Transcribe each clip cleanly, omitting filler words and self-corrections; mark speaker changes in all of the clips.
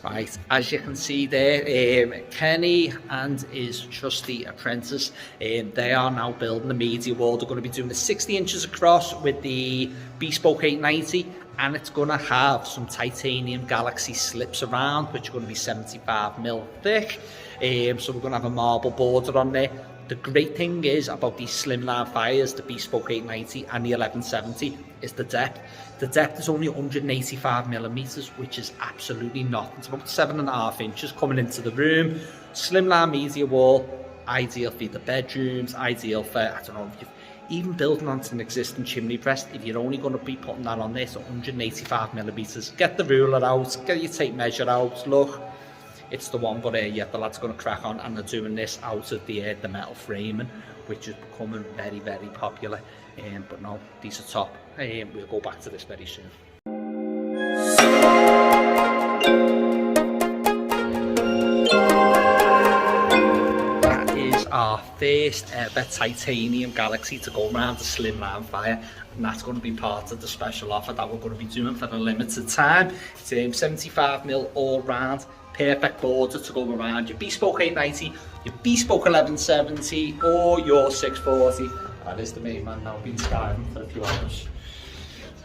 Speaker 1: Right, as you can see there, Kenny and his trusty apprentice, they are now building the media wall. They're going to be doing it 60 inches across with the Bespoke 890, and it's going to have some titanium galaxy slips around, which are going to be 75mm thick. So we're going to have a marble border on there. The great thing is about these slimline fires, the Bespoke 890 and the 1170, is the depth. The depth is only 185mm, which is absolutely nothing. It's about 7.5 inches coming into the room. Slimline media wall, ideal for the bedrooms, ideal for, I don't know, if you've even building onto an existing chimney breast, if you're only going to be putting that on there, so 185mm. Get the ruler out, get your tape measure out, look. It's the one, but yeah, the lad's going to crack on, and they're doing this out of the metal framing, which is becoming very, very popular. But no, these are top. We'll go back to this very soon. That is our first ever titanium galaxy to go around the slimline fire, and that's going to be part of the special offer that we're going to be doing for a limited time. It's 75mm all round. Perfect border to go around your Bespoke 890, your Bespoke 1170 or your 640. That is the main man now, been skiving for a few hours.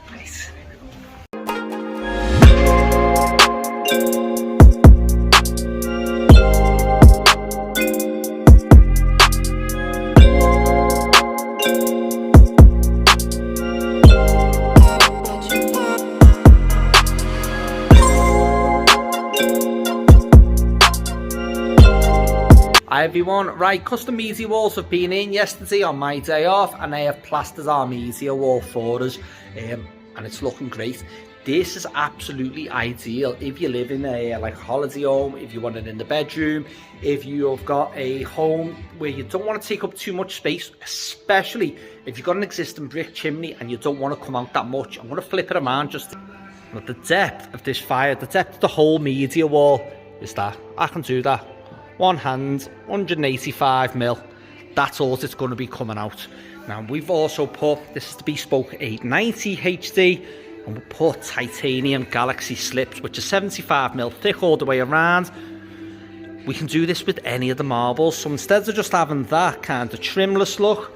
Speaker 1: Right. Hi everyone, right, custom media walls have been in yesterday on my day off, and they have plastered our media wall for us, and it's looking great. This is absolutely ideal if you live in a like holiday home, if you want it in the bedroom, if you've got a home where you don't want to take up too much space, especially if you've got an existing brick chimney and you don't want to come out that much. I'm going to flip it around just to, the depth of this fire, the depth of the whole media wall is that. I can do that. One hand, 185mm, that's all it's going to be coming out. Now we've also put, this is the Bespoke 890 HD, and we put titanium galaxy slips, which are 75mm thick all the way around. We can do this with any of the marbles, so instead of just having that kind of trimless look,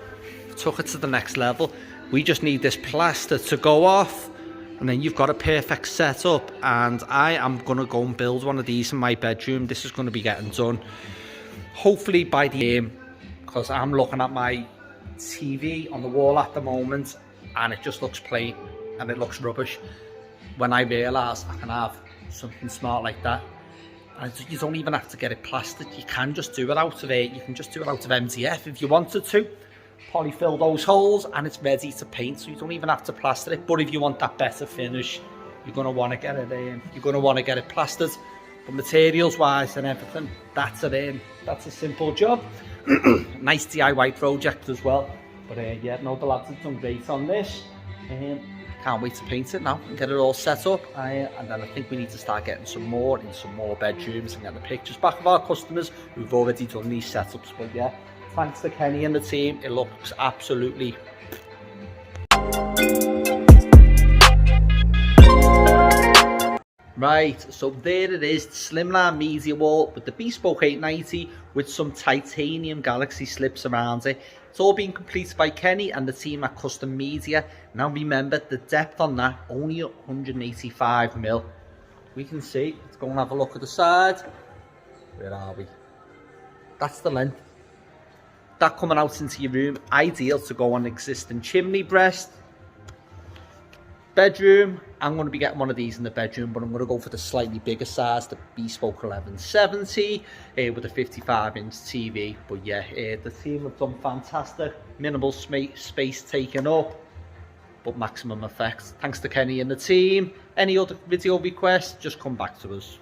Speaker 1: we took it to the next level. We just need this plaster to go off, and then you've got a perfect setup. And I am going to go and build one of these in my bedroom. This is going to be getting done hopefully by the game, because I'm looking at my TV on the wall at the moment and it just looks plain and it looks rubbish. When I realise I can have something smart like that, and you don't even have to get it plastered, you can just do it out of it. You can just do it out of MDF if you wanted to. Polyfill those holes and it's ready to paint, so you don't even have to plaster it. But if you want that better finish, you're going to want to get it in. You're going to want to get it plastered. But materials wise and everything, that's a simple job. Nice DIY project as well. But yeah, no, the lads have done great on this. Can't wait to paint it now and get it all set up. And then I think we need to start getting some more in some more bedrooms and get the pictures back of our customers who've already done these setups. But yeah, thanks to Kenny and the team, it looks absolutely right. So there it is, the slimline media wall with the Bespoke 890 with some titanium galaxy slips around it. It's all been completed by Kenny and the team at Custom Media. Now remember, the depth on that, only 185mm. We can see, let's go and have a look at the side. Where are we? That's the length. That coming out into your room, ideal to go on existing chimney breast. Bedroom, I'm going to be getting one of these in the bedroom, but I'm going to go for the slightly bigger size, the Bespoke 1170 with a 55-inch TV. But yeah, the team have done fantastic. Minimal space taken up, but maximum effect. Thanks to Kenny and the team. Any other video requests, just come back to us.